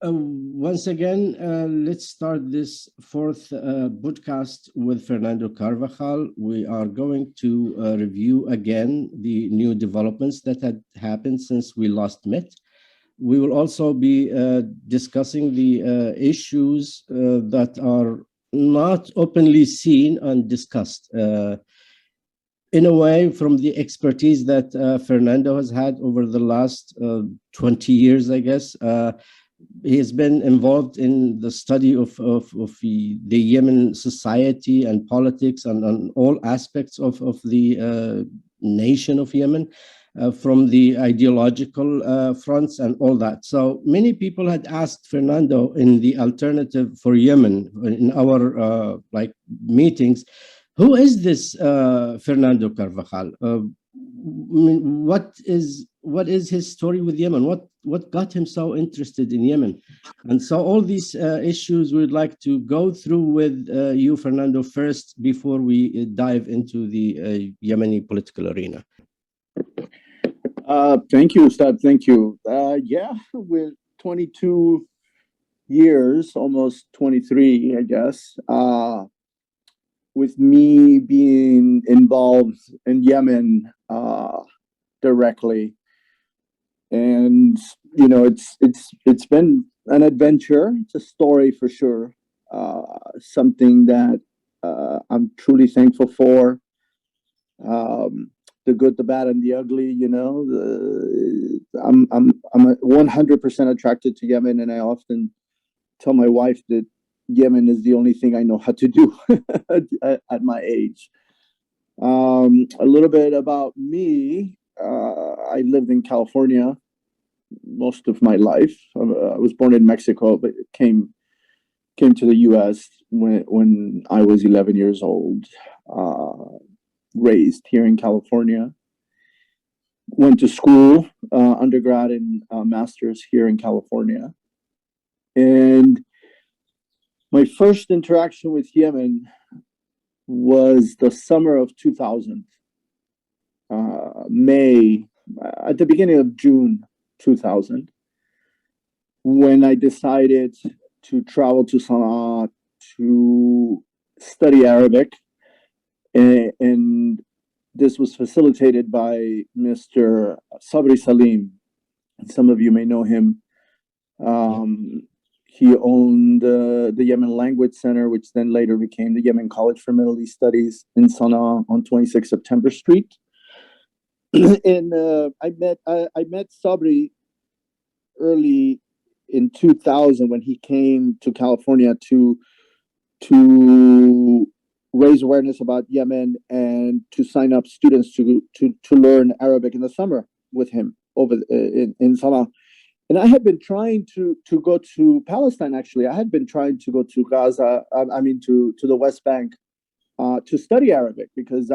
Once again, let's start this fourth podcast with Fernando Carvajal. We are going to review again the new developments that had happened since we last met. We will also be discussing the issues that are not openly seen and discussed. In a way, from the expertise that Fernando has had over the last 20 years, I guess. He has been involved in the study of the Yemen society and politics and on all aspects of the nation of Yemen, from the ideological fronts and all that. So many people had asked Fernando in the alternative for Yemen in our meetings, who is this Fernando Carvajal? What is his story with Yemen? What got him so interested in Yemen? And so all these issues we'd like to go through with you, Fernando, first before we dive into the Yemeni political arena. Thank you, Ustad. Thank you. With 22 years, almost 23, I guess, with me being involved in Yemen directly, and it's been an adventure. It's a story for sure. Something that I'm truly thankful for. The good, the bad, and the ugly. I'm 100% attracted to Yemen, and I often tell my wife that Yemen is the only thing I know how to do at my age. A little bit about me. I lived in California most of my life. I was born in Mexico, but came to the U.S. when I was 11 years old. Raised here in California. Went to school, undergrad and master's here in California. And my first interaction with Yemen was the summer of 2000, May, at the beginning of June 2000, when I decided to travel to Sana'a to study Arabic. And this was facilitated by Mr. Sabri Salim. Some of you may know him. He owned the Yemen Language Center, which then later became the Yemen College for Middle East Studies in Sana'a on 26 September Street. And I met Sabri early in 2000 when he came to California to raise awareness about Yemen and to sign up students to learn Arabic in the summer with him over in Sana'a. And I had been trying to go to Palestine, actually. I had been trying to go to Gaza, to the West Bank to study Arabic, because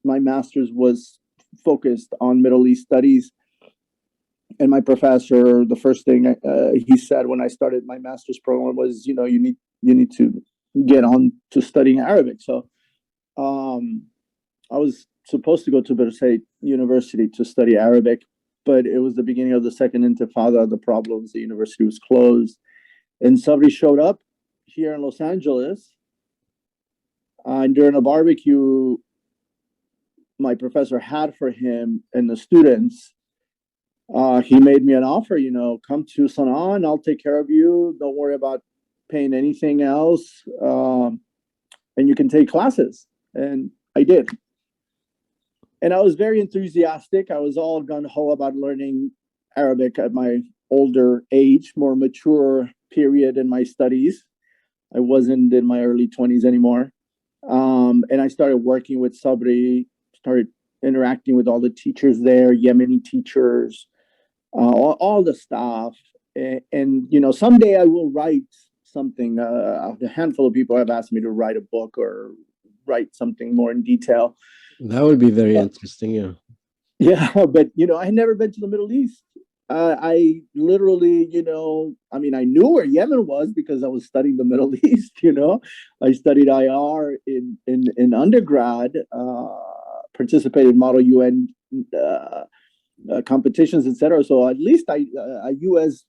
my master's was focused on Middle East studies. And my professor, the first thing he said when I started my master's program was, you need to get on to studying Arabic. So I was supposed to go to Birzeit University to study Arabic, but it was the beginning of the second intifada, the problems, the university was closed. And Sabri showed up here in Los Angeles. And during a barbecue my professor had for him and the students, he made me an offer, come to Sana'a and I'll take care of you. Don't worry about paying anything else. And you can take classes. And I did. And I was very enthusiastic. I was all gung-ho about learning Arabic at my older age, more mature period in my studies. I wasn't in my early 20s anymore. And I started working with Sabri, started interacting with all the teachers there, Yemeni teachers, all the staff. And someday I will write something. A handful of people have asked me to write a book or write something more in detail. That would be very interesting, yeah. Yeah, but, I had never been to the Middle East. I literally, I knew where Yemen was because I was studying the Middle East, I studied IR in undergrad, participated in Model UN competitions, etc. So at least a U.S.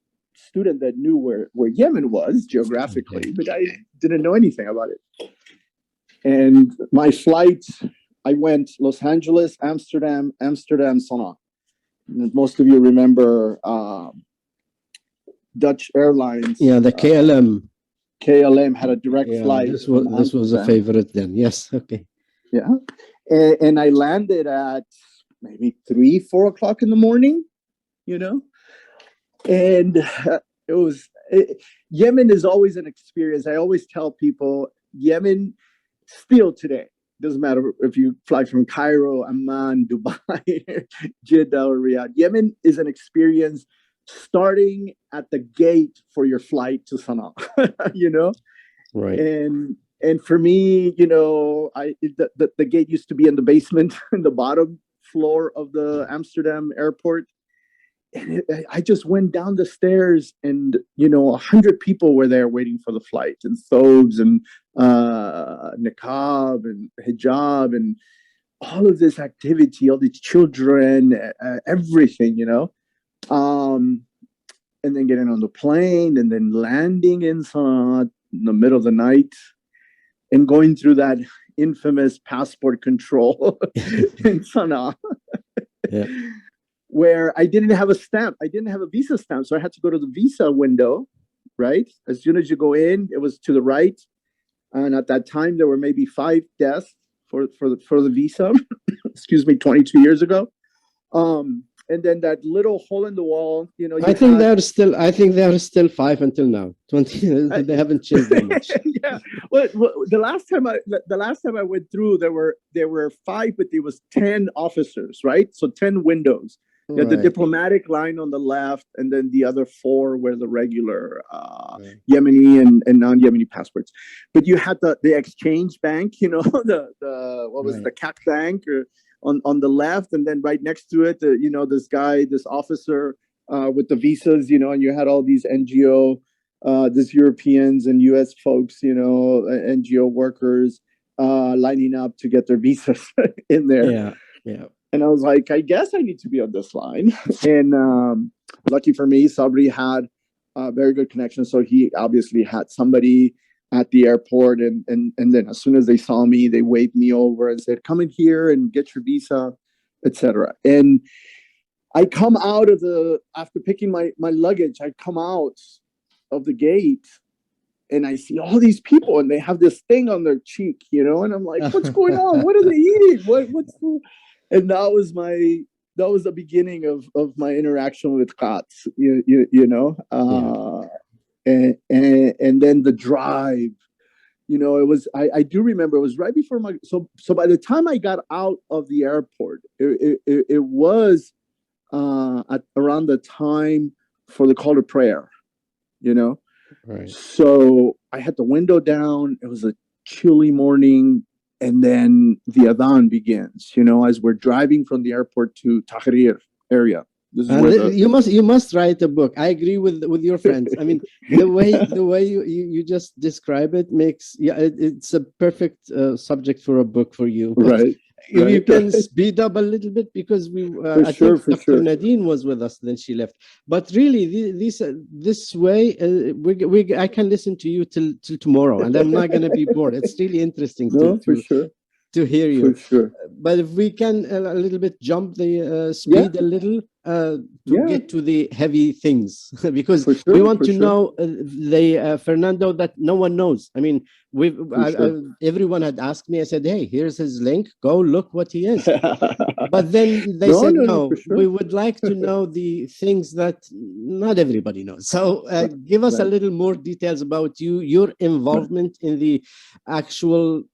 student that knew where Yemen was geographically, but I didn't know anything about it. And my flight, I went Los Angeles, Amsterdam, Sana'a. Most of you remember Dutch Airlines. Yeah, the KLM. KLM had a direct flight. This was a favorite then. Yes. Okay. Yeah. And I landed at maybe 3-4 o'clock in the morning, and Yemen is always an experience. I always tell people Yemen still today, doesn't matter if you fly from Cairo, Amman, Dubai, Jeddah, or Riyadh. Yemen is an experience starting at the gate for your flight to Sana'a, Right. And for me, the gate used to be in the basement, in the bottom floor of the Amsterdam airport. And I just went down the stairs and, 100 people were there waiting for the flight, and thobes and niqab and hijab and all of this activity, all these children, everything, and then getting on the plane and then landing in Sana'a in the middle of the night and going through that infamous passport control in Sana'a. Yeah. Where I didn't have a stamp. I didn't have a visa stamp. So I had to go to the visa window, right? As soon as you go in, it was to the right. And at that time, there were maybe 5 desks for the visa, 22 years ago. And then that little hole in the wall, I think there are still 5 until now. 20, they haven't changed that much. Yeah. Well, the last time I went through, there were 5, but there was 10 officers, right? So 10 windows. You had the diplomatic line on the left, and then the other 4 were the regular Yemeni and non-Yemeni passports. But you had the exchange bank, the CAC bank on the left, and then right next to it, this officer with the visas, and you had all these NGO, these Europeans and US folks, NGO workers lining up to get their visas in there. Yeah. And I was like, I guess I need to be on this line. And lucky for me, Sabri had a very good connection. So he obviously had somebody at the airport. And then as soon as they saw me, they waved me over and said, come in here and get your visa, etc. And I come out after picking my luggage, I come out of the gate and I see all these people and they have this thing on their cheek, and I'm like, what's going on? What are they eating? What's And that was the beginning of my interaction with Qats, and then the drive, it was, I do remember it was right before so by the time I got out of the airport, it was at around the time for the call to prayer, Right. So I had the window down. It was a chilly morning. And then the adhan begins, as we're driving from the airport to Tahrir area. This is you must write a book. I agree with your friends. I mean, the way you just describe it makes it's a perfect subject for a book for you. Right. You can speed up a little bit because I think Dr. Nadine was with us, then she left. But really, this way, I can listen to you till tomorrow, and I'm not going to be bored. It's really interesting to hear you. For sure. But if we can a little bit jump the speed a little to get to the heavy things, because we want to know Fernando that no one knows. I mean, everyone had asked me. I said, "Hey, here's his link. Go look what he is." But then they said, "No, we would like to know the things that not everybody knows." So give us a little more details about your involvement in the actual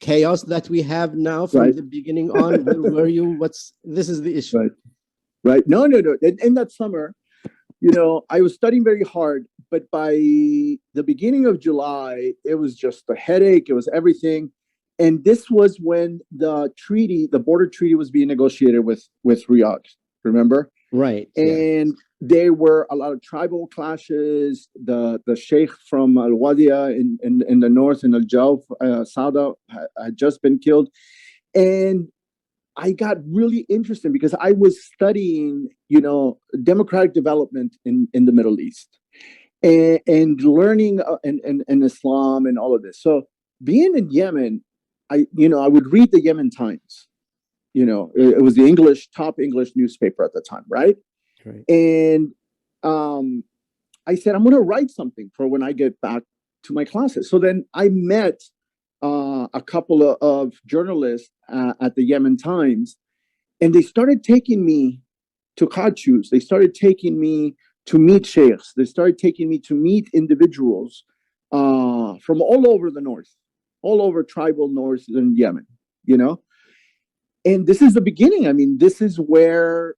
chaos that we have now from the beginning on. Where were you? This is the issue. Right. No. In that summer, I was studying very hard, but by the beginning of July, it was just a headache. It was everything. And this was when the border treaty was being negotiated with Riyadh, remember? Right. And there were a lot of tribal clashes. The sheikh from Al-Wadiya in the north, in Al-Jawf, Sada, had just been killed. And I got really interested because I was studying, democratic development in the Middle East and learning and Islam and all of this. So being in Yemen, I would read the Yemen Times. It was the top English newspaper at the time, right? And I said, I'm going to write something for when I get back to my classes. So then I met a couple of journalists at the Yemen Times, and they started taking me to Khartoum. They started taking me to meet sheikhs. They started taking me to meet individuals from all over the north, all over tribal northern Yemen, And this is the beginning. I mean, this is where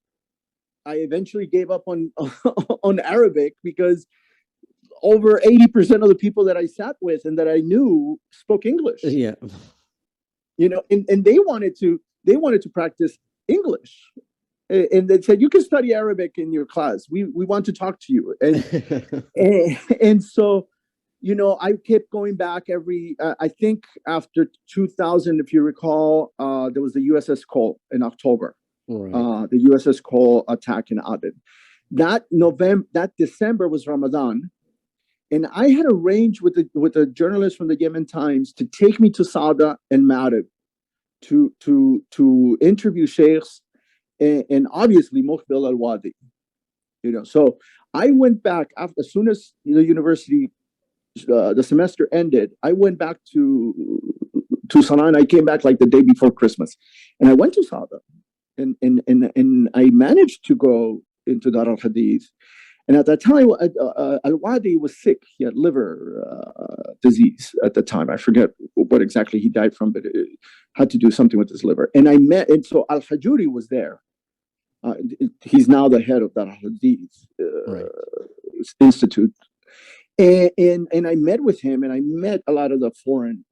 I eventually gave up on on Arabic, because over 80% of the people that I sat with and that I knew spoke English. Yeah. And they wanted to practice English. And they said, you can study Arabic in your class. We want to talk to you. And so, I kept going back I think after 2000, if you recall, there was the USS Cole in October. Right. The USS Cole attack in Aden. That December was Ramadan. And I had arranged with a journalist from the Yemen Times to take me to Sada and Marib to interview sheikhs and obviously Muqbil al-Wadi. So I went back as soon as the university the semester ended. I went back to Sana'a, and I came back like the day before Christmas, and I went to Sada, and I managed to go into Dar al-Hadith. And at that time, al-Wadi was sick. He had liver disease at the time. I forget what exactly he died from, but it had to do something with his liver. And so al-Hajuri was there. He's now the head of Dar al-Hadith Institute. And I met with him, and I met a lot of the foreign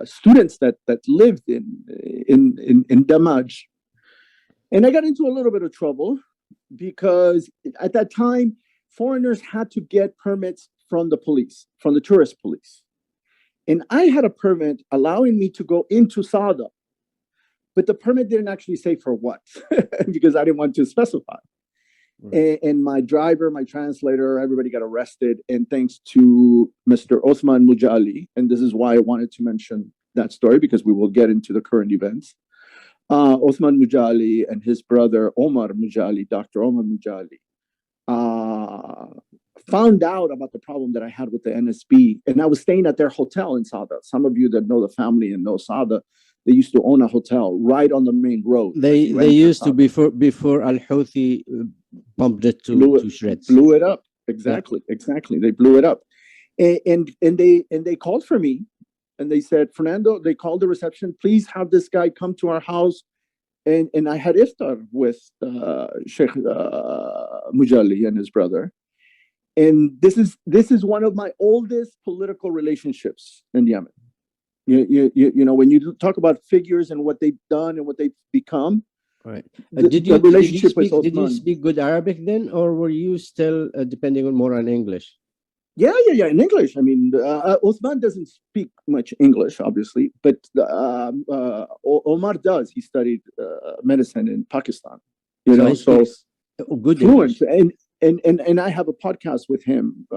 students that lived in Damaj. And I got into a little bit of trouble because at that time, foreigners had to get permits from the police, from the tourist police. And I had a permit allowing me to go into Sada, but the permit didn't actually say for what, because I didn't want to specify. Right. And my driver, my translator, everybody got arrested. And thanks to Mr. Othman Mujali, and this is why I wanted to mention that story, because we will get into the current events. Othman Mujali and his brother Omar Mujali, Dr. Omar Mujali, found out about the problem that I had with the NSB. And I was staying at their hotel in Sada. Some of you that know the family and know Sada, they used to own a hotel right on the main road. They used to before Al Houthi bumped it to shreds. Blew it up. Exactly. They blew it up. And they called for me. And they said, Fernando, they called the reception, please have this guy come to our house. And I had iftar with Sheikh Mujali and his brother. And this is one of my oldest political relationships in Yemen. When you talk about figures and what they've done and what they've become. Right. Did you speak good Arabic then, or were you still depending more on English? Yeah, in English. I mean, Othman doesn't speak much English, obviously, but Omar does. He studied medicine in Pakistan. So good fluent. And I have a podcast with him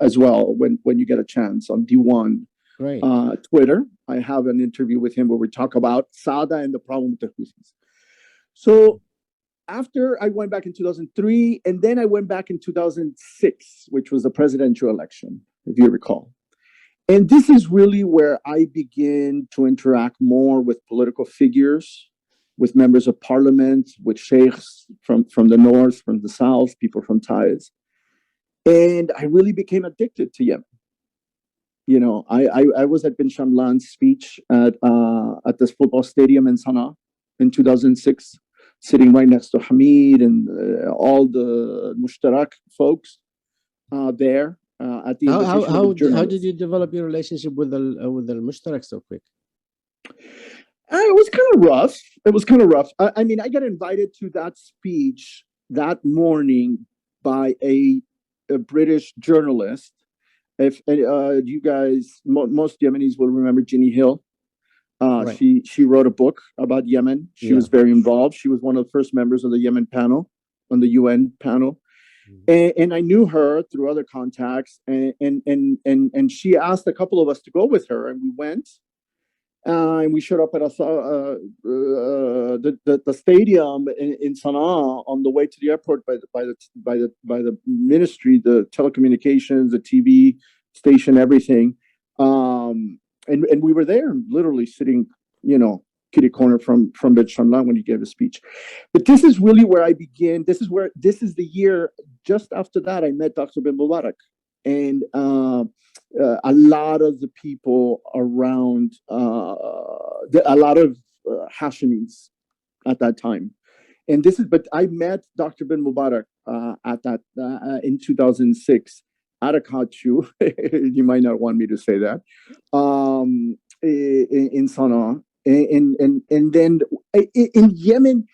as well. When you get a chance on D1 Twitter, I have an interview with him where we talk about Sada and the problem with the Houthis. So after I went back in 2003, and then I went back in 2006, which was the presidential election, if you recall. And this is really where I begin to interact more with political figures, with members of parliament, with sheikhs from the north, from the south, people from Taiz. And I really became addicted to Yemen. I was at Bin Shamlan's speech at this football stadium in Sana'a in 2006. Sitting right next to Hamid and all the Mushtarak folks there at the invitation of the journalists. How did you develop your relationship with the Mushtarak so quick? It was kind of rough. I mean, I got invited to that speech that morning by a British journalist. If you guys, most Yemenis will remember Ginny Hill. Right. She wrote a book about Yemen. She was very involved. She was one of the first members of the Yemen panel, on the UN panel. And I knew her through other contacts, and she asked a couple of us to go with her, and we went. And we showed up at the stadium in Sana'a on the way to the airport by the ministry, the telecommunications, the TV station, everything. And we were there, literally sitting, kitty corner from the Shamlan when he gave a speech. But this is really where I begin. This is the year just after that I met Dr. bin Mubarak, and a lot of the people around, a lot of Hashimis at that time. And but I met Dr. bin Mubarak at that in 2006 at a Kachu. You might not want me to say that, in Sana'a. And then in Yemen,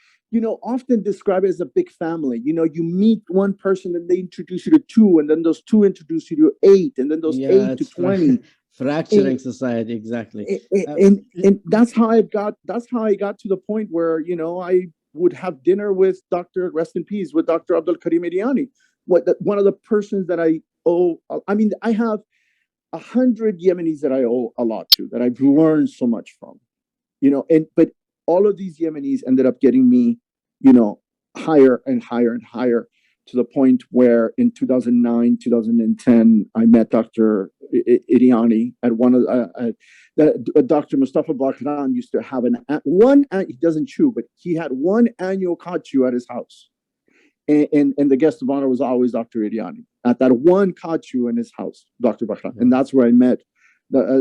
often described as a big family. You meet one person and they introduce you to two, and then those two introduce you to eight, and then those 8 to 20. Fracturing society, exactly. And that's how I got to the point where, I would have dinner with Dr. Rest in Peace, with Dr. Abdulkarim Al Eryani. One of the persons that I owe, I have 100 Yemenis that I owe a lot to, that I've learned so much from, but all of these Yemenis ended up getting me, higher and higher and higher, to the point where in 2009, 2010, I met Dr. Iryani at one of Dr. Mustafa Bakran used to have he doesn't chew, but he had one annual kachu at his house. And the guest of honor was always Dr. Iryani at that one kachu in his house, Dr. Bakran. And that's where I met.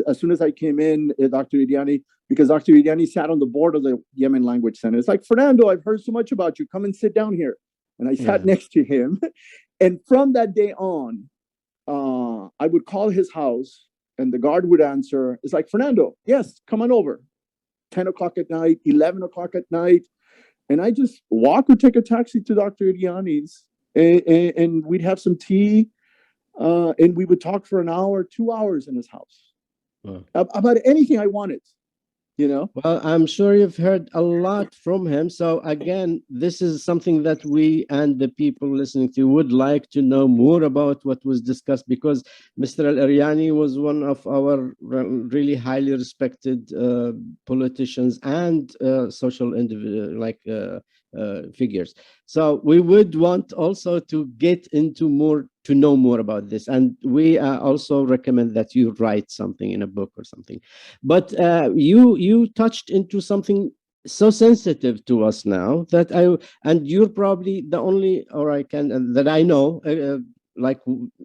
As soon as I came in, Dr. Iryani, because Dr. Iryani sat on the board of the Yemen Language Center. It's like, Fernando, I've heard so much about you. Come and sit down here. And I sat next to him. And from that day on, I would call his house and the guard would answer. It's like, Fernando, yes, come on over. 10 o'clock at night, 11 o'clock at night. And I just walk or take a taxi to Dr. Iryani's, and we'd have some tea, and we would talk for an hour, 2 hours in his house about anything I wanted. Well, I'm sure you've heard a lot from him. So again, this is something that we and the people listening to would like to know more about what was discussed, because Mr. Al Eryani was one of our really highly respected politicians and social figures. So we would want also to get into to know more about this, and we also recommend that you write something in a book or something. But you touched into something so sensitive to us now that and you're probably the only, or I can that I know, like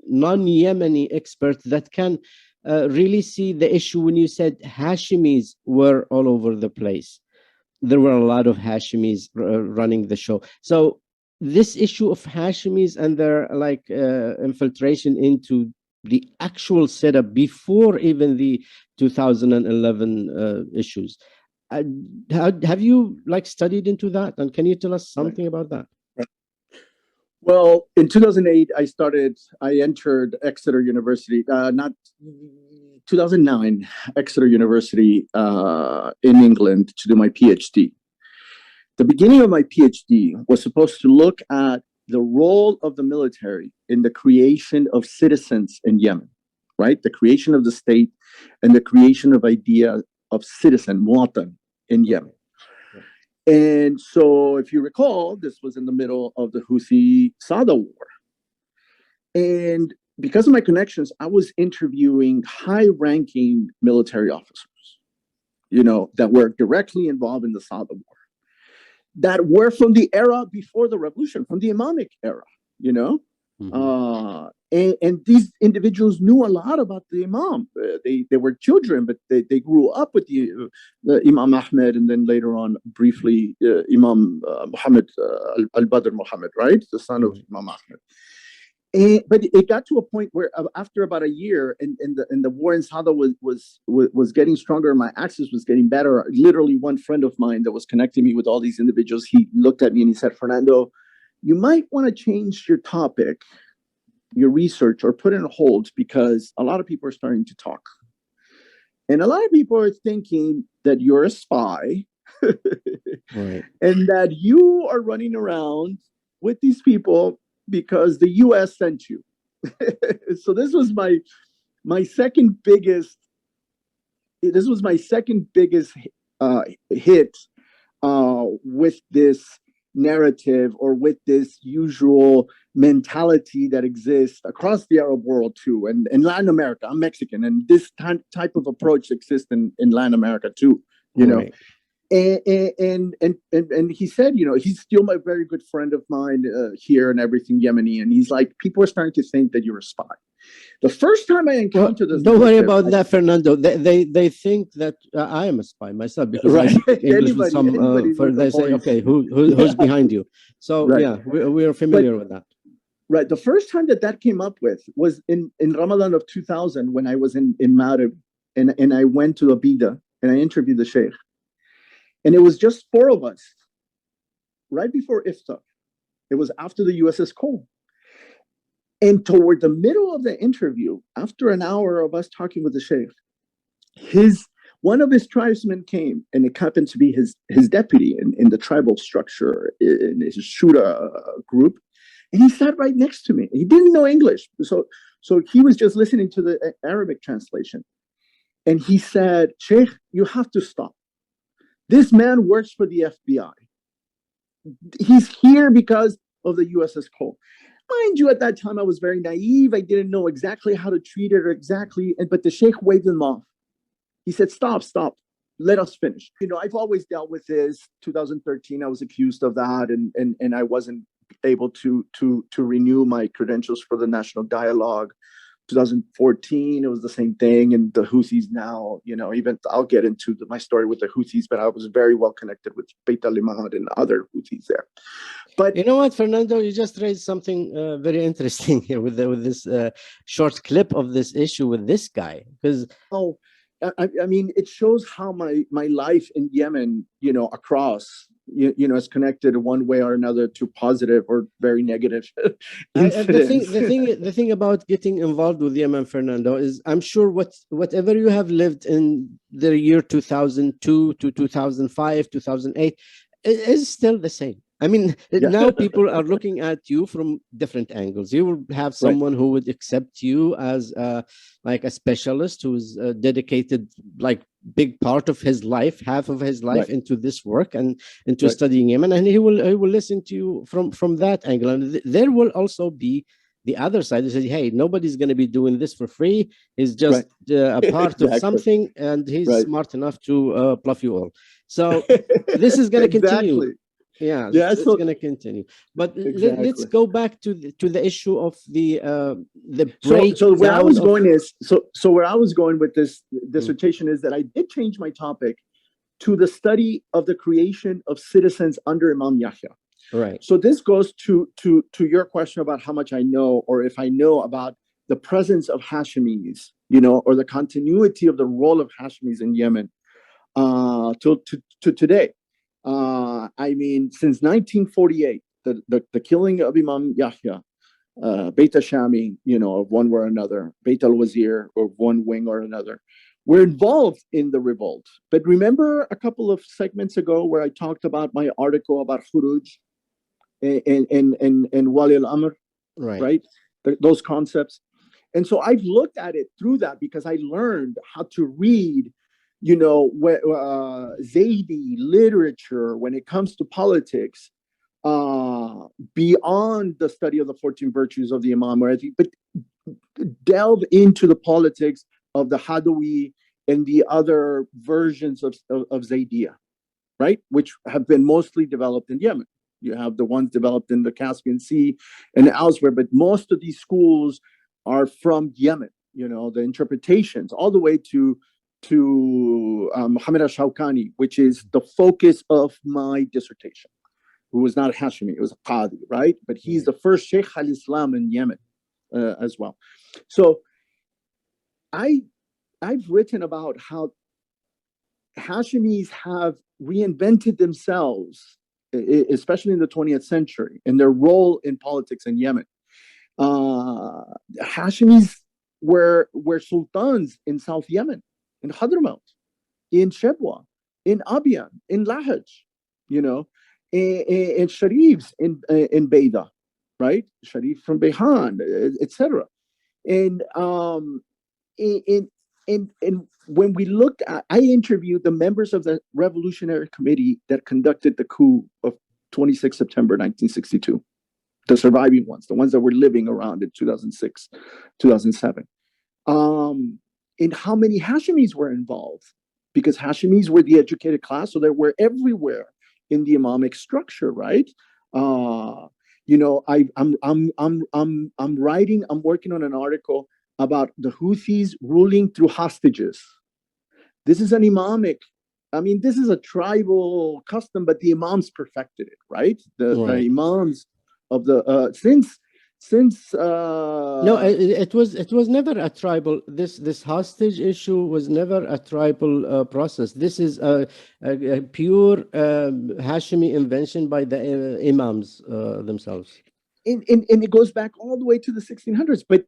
non-Yemeni expert that can really see the issue when you said Hashimis were all over the place. There were a lot of Hashimis running the show. So this issue of Hashimis and their infiltration into the actual setup before even the 2011 issues. Have you studied into that? And can you tell us something about that? Well, in 2008, I entered Exeter University, 2009, Exeter University in England to do my PhD. The beginning of my PhD was supposed to look at the role of the military in the creation of citizens in Yemen, right? The creation of the state and the creation of idea of citizen, muwatan, in Yemen. And so, if you recall, this was in the middle of the Houthi-Sada war. And because of my connections, I was interviewing high-ranking military officers, that were directly involved in the Sada war, that were from the era before the revolution, from the imamic era, and these individuals knew a lot about the imam. They were children, but they grew up with the Imam Ahmed, and then later on, briefly, Imam Muhammad, al-Badr Muhammad, right? The son of Imam Ahmed. But it got to a point where after about a year, and the war in Sada was getting stronger, my access was getting better. Literally, one friend of mine that was connecting me with all these individuals, he looked at me and he said, Fernando, you might want to change your topic, your research, or put it on hold, because a lot of people are starting to talk. And a lot of people are thinking that you're a spy, Right. and that you are running around with these people because the U.S. sent you. So this was my second biggest. This was my second biggest hit with this narrative, or with this usual mentality that exists across the Arab world too, and in Latin America. I'm Mexican, and this type of approach exists in Latin America too. You know, Right. and he said, you know, he's still my very good friend of mine here and everything, Yemeni, and he's like, people are starting to think that you're a spy. The first time I encountered this, don't worry about that, Fernando. They think that I am a spy myself, because I speak English with some. They say, okay, who's behind you? So right. Yeah, we are familiar with that. Right. The first time that came up with was in Ramadan of 2000, when I was in Marib, and I went to Abida and I interviewed the Sheikh, and it was just four of us. Right before Iftar, it was after the USS Cole. And toward the middle of the interview, after an hour of us talking with the Sheikh, one of his tribesmen came, and it happened to be his deputy in the tribal structure, in his Shura group. And he sat right next to me. He didn't know English. So he was just listening to the Arabic translation. And he said, Sheikh, you have to stop. This man works for the FBI. He's here because of the USS Cole. Mind you, at that time, I was very naive. I didn't know exactly how to treat it or exactly. But the Sheikh waved him off. He said, stop. Let us finish. You know, I've always dealt with this. 2013, I was accused of that. And I wasn't able to renew my credentials for the National Dialogue. 2014, it was the same thing. And the Houthis now, you know, even I'll get into my story with the Houthis, but I was very well connected with Beit al-Imad and other Houthis there. But you know what, Fernando, you just raised something very interesting here with this short clip of this issue with this guy, because I mean, it shows how my life in Yemen, you know, across, you know, is connected one way or another to positive or very negative incidents. The thing about getting involved with Yemen, Fernando, is I'm sure whatever you have lived in the year 2002 to 2005, 2008, is still the same. I mean, now people are looking at you from different angles. You will have someone who would accept you as like a specialist who's dedicated like big part of his life, half of his life into this work and into studying Yemen, and he will listen to you from that angle. And there will also be the other side that says, hey, nobody's going to be doing this for free. He's just a part of something, and he's smart enough to bluff you all. So this is going to continue. Yeah, it's going to continue. But let's go back to the issue of the break. So where I was going is where I was going with this dissertation is that I did change my topic to the study of the creation of citizens under Imam Yahya. Right. So this goes to your question about how much I know, or if I know about the presence of Hashimis, you know, or the continuity of the role of Hashimis in Yemen to today. I mean, since 1948, the killing of Imam Yahya, Beit al-Shami, you know, of one way or another, Beit al-Wazir of one wing or another, were involved in the revolt. But remember a couple of segments ago where I talked about my article about Khuruj and Wali al-Amr, right? Those concepts. And so I've looked at it through that, because I learned how to read, you know, Zaidi literature when it comes to politics, beyond the study of the 14 virtues of the Imam, but delve into the politics of the Hadawi and the other versions of Zaidiyya, right? Which have been mostly developed in Yemen. You have the ones developed in the Caspian Sea and elsewhere, but most of these schools are from Yemen, you know, the interpretations all the way to Muhammad al-Shawkani, which is the focus of my dissertation, who was not a Hashimi, it was a Qadi, right? But he's the first Sheikh al-Islam in Yemen as well. So I've written about how Hashimis have reinvented themselves, especially in the 20th century, in their role in politics in Yemen. Hashimis were sultans in South Yemen, in Hadramaut, in Shebwa, in Abyan, in Lahaj, and Sharifs in Beida, right? Sharif from Behan, etc. And when we looked at, I interviewed the members of the Revolutionary Committee that conducted the coup of 26 September 1962, the surviving ones, the ones that were living around in 2006, 2007. And how many Hashimis were involved? Because Hashimis were the educated class, so they were everywhere in the imamic structure, right? I'm working on an article about the Houthis ruling through hostages. This is an imamic, this is a tribal custom, but the imams perfected it, right? The imams of the since no, it was never a tribal. This hostage issue was never a tribal process. This is a pure Hashimi invention by the imams themselves. And it goes back all the way to the 1600s. But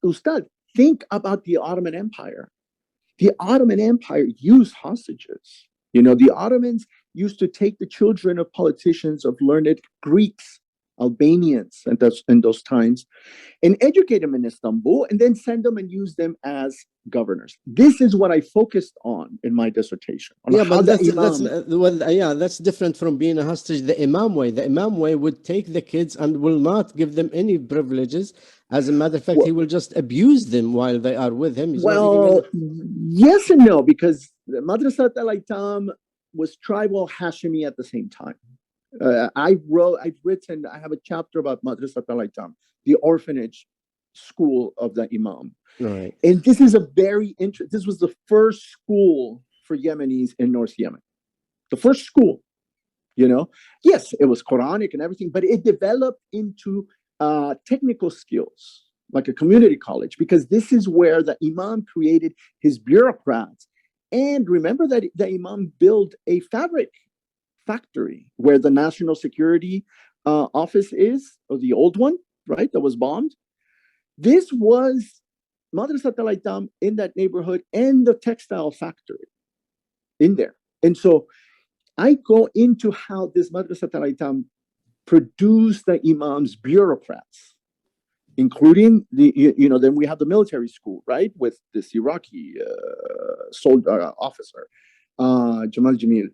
Ustad, think about the Ottoman Empire. The Ottoman Empire used hostages. The Ottomans used to take the children of politicians, of learned Greeks, Albanians, and in those times, and educate them in Istanbul, and then send them and use them as governors. This is what I focused on in my dissertation. But that's different from being a hostage. The Imam way. The Imam way would take the kids and will not give them any privileges. As a matter of fact, he will just abuse them while they are with him. Yes and no, because Madrasat al-Aitam was tribal Hashimi at the same time. I have a chapter about Madrasat al-Aitam, the orphanage school of the Imam. Right. And this is this was the first school for Yemenis in North Yemen. The first school, Yes, it was Quranic and everything, but it developed into technical skills, like a community college, because this is where the Imam created his bureaucrats. And remember that the Imam built a fabric factory where the National Security Office is, or the old one, right, that was bombed. This was Madrasat al-Aitam in that neighborhood and the textile factory in there. And so I go into how this Madrasat al-Aitam produced the Imam's bureaucrats, including then we have the military school, right, with this Iraqi soldier officer, Jamal Jamil,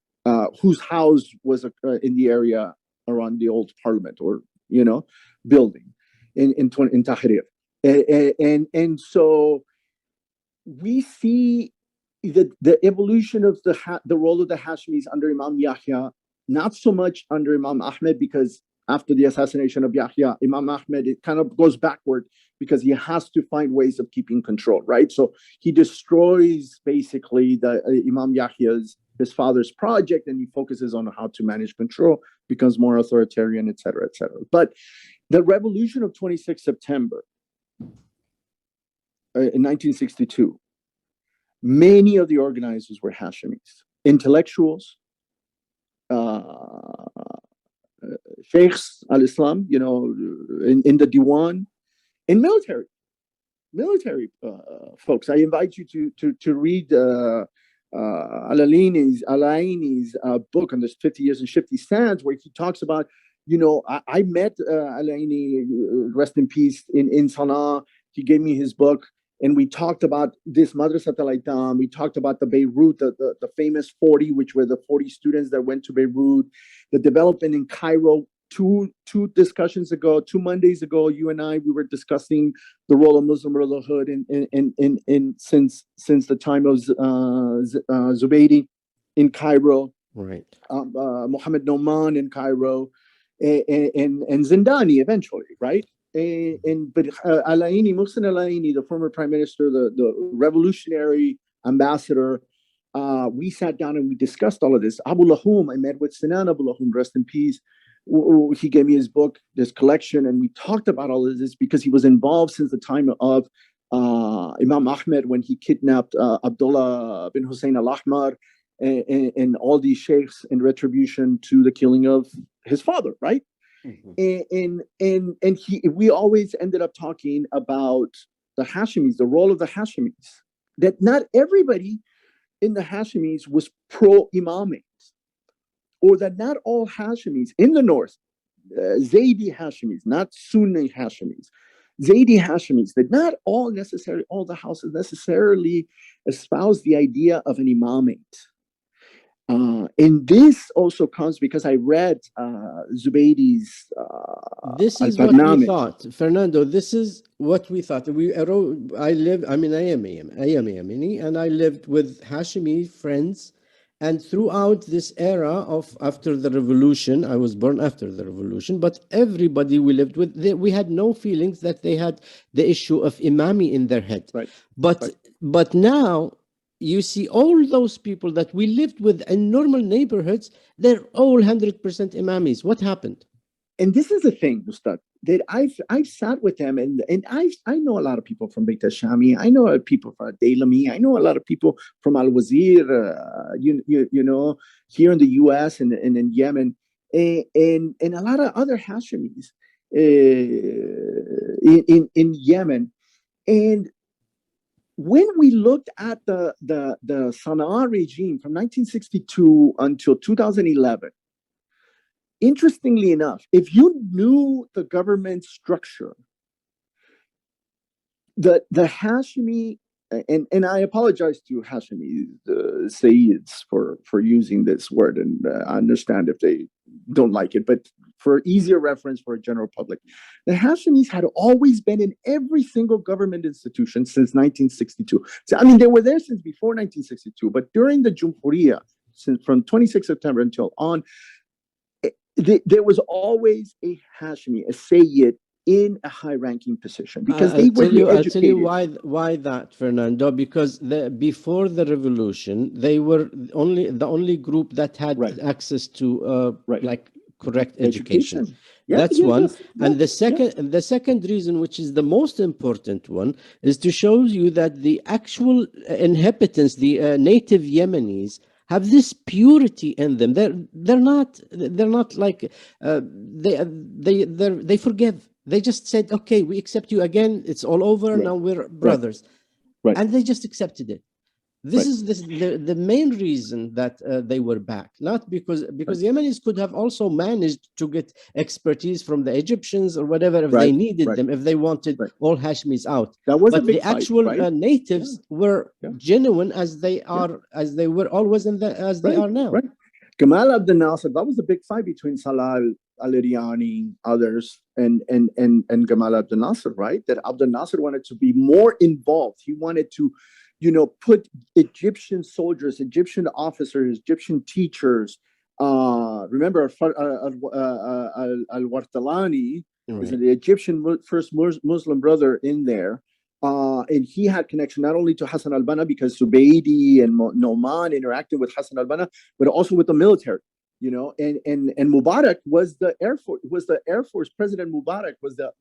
whose house was in the area around the old parliament or building in Tahrir, and so we see the evolution of the role of the Hashimis under Imam Yahya, not so much under Imam Ahmed, because after the assassination of Yahya, Imam Ahmed, it kind of goes backward because he has to find ways of keeping control, right? So he destroys basically the Imam Yahya's, his father's project, and he focuses on how to manage control, becomes more authoritarian, et cetera, et cetera. But the revolution of 26 September in 1962, many of the organizers were Hashimis, intellectuals, sheikhs al-Islam, in the Diwan, and military folks. I invite you to read Al-Aini's book on this 50 years in Shifty Sands, where he talks about, I met Al-Aini, rest in peace, in Sana'a. He gave me his book, and we talked about this Madrasat al-Aitam. We talked about the Beirut, the famous 40, which were the 40 students that went to Beirut, the development in Cairo. Two discussions ago, 2 Mondays ago, you and I, we were discussing the role of Muslim Brotherhood in since the time of Zaidi in Cairo, right? Mohammed Noman in Cairo, and Zindani eventually, right? But Al-Aini, Muhsin Al-Aini, the former prime minister, the revolutionary ambassador, we sat down and we discussed all of this. Abu Lahum, I met with Sinan Abu Lahum, rest in peace. He gave me his book, this collection, and we talked about all of this because he was involved since the time of Imam Ahmed, when he kidnapped Abdullah bin Hussein al-Ahmar and all these sheikhs in retribution to the killing of his father, right? Mm-hmm. And we always ended up talking about the Hashimis, the role of the Hashimis, that not everybody in the Hashemis was pro-imamate, or that not all Hashemis in the north, Zaidi Hashemis, not Sunni Hashemis, Zaidi Hashemis, that not all the houses necessarily espouse the idea of an imamate. And this also comes because I read Zubaidi's this is what we thought, Fernando. This is what we thought. I am Yemeni, and I lived with Hashemi friends. And throughout this era of after the revolution, I was born after the revolution, but everybody we lived with, we had no feelings that they had the issue of imami in their head. Right. But now you see all those people that we lived with in normal neighborhoods, they're all 100% imamis. What happened? And this is the thing, Ustad, that I've sat with them, and I know a lot of people from Beit Hashami. I know people from Daylami. I know a lot of people from Al Wazir, you know, here in the U.S. and in Yemen, and a lot of other Hashemis in Yemen. And when we looked at the Sana'a regime from 1962 until 2011. Interestingly enough, if you knew the government structure, the Hashemi, and I apologize to Hashemi Sayyids for using this word, and I understand if they don't like it, but for easier reference for a general public, the Hashemis had always been in every single government institution since 1962. So, I mean, they were there since before 1962, but during the Jumhuriyah, from 26 September until on, there was always a Hashemi, a Sayyid, in a high-ranking position because they were educated. I'll tell you why that, Fernando. Because before the revolution, they were the only group that had access to like correct education. That's one. And the second reason, which is the most important one, is to show you that the actual inhabitants, the native Yemenis, have this purity in them. They're not like they forgive. They just said, okay, we accept you again. It's all over. Now we're brothers. And they just accepted it. This is the main reason that they were back, not because Yemenis could have also managed to get expertise from the Egyptians or whatever if they needed them, if they wanted all Hashemis out. That was but a big the actual natives were genuine as they were always as they are now. Gamal Abdel Nasser, that was a big fight between Salah Al Eryani, others, and Gamal Abdel Nasser, right? That Abdel Nasser wanted to be more involved. He wanted to, put Egyptian soldiers, Egyptian officers, Egyptian teachers. Remember, Al-Wartalani was the Egyptian first Muslim brother in there. And he had connection not only to Hassan al-Banna because Zubaydi and Noman interacted with Hassan al-Banna, but also with the military. And Mubarak was the Air Force. President Mubarak was the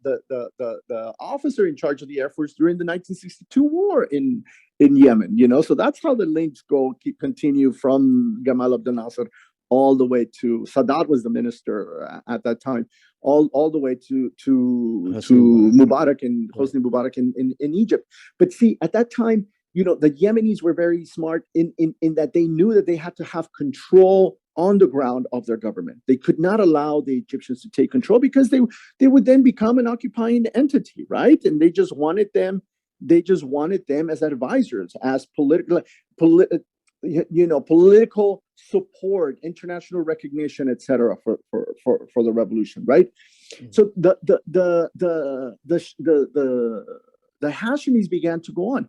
officer in charge of the Air Force during the 1962 war in Yemen. So that's how the links continue from Gamal Abdel Nasser all the way to Sadat was the minister at that time, all the way to Mubarak and Hosni Mubarak in Egypt. But see, at that time, the Yemenis were very smart in that they knew that they had to have control on the ground of their government. They could not allow the Egyptians to take control because they would then become an occupying entity, right? And they just wanted them as advisors, as political support, international recognition, etc. for the revolution, right? So the Hashemis began to go on.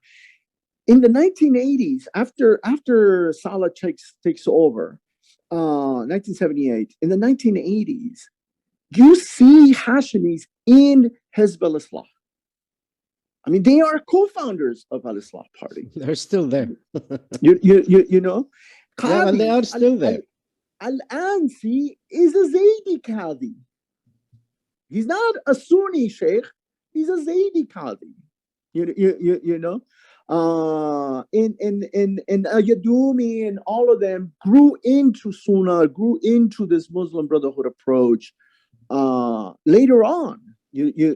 In the 1980s, after Salah takes over, 1978, in the 1980s, you see Hashemis in Hizb al-Islah. I mean, they are co-founders of Al-Islah Party. They're still there. you know? Qadi, and they are still there. Al-Ansi is a Zaidi Qadi. He's not a Sunni sheikh. He's a Zaidi Qadi. You know? And Yadumi and all of them grew into Sunnah, grew into this Muslim Brotherhood approach later on. You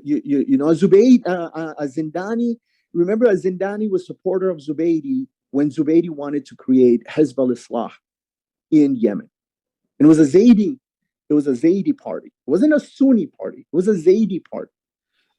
know, Zubaydi, Zindani. Remember, Zindani was supporter of Zubaydi when Zubaydi wanted to create Hizb al-Islah in Yemen. And it was a Zaidi party. It wasn't a Sunni party. It was a Zaidi party.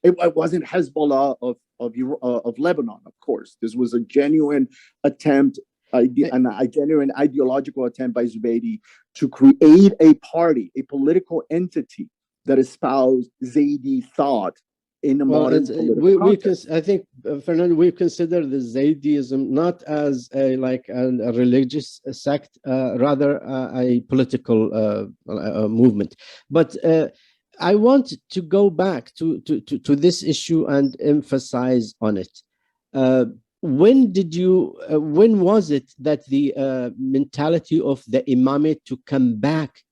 It wasn't Hezbollah of Lebanon, of course. This was a genuine attempt, a genuine ideological attempt by Zubaydi to create a party, a political entity that espoused Zaidi thought in a modern political context. I think, Fernando, we consider the Zaidism not as a religious sect, rather a political movement. But I want to go back to this issue and emphasize on it. When was it that the mentality of the imamate to come back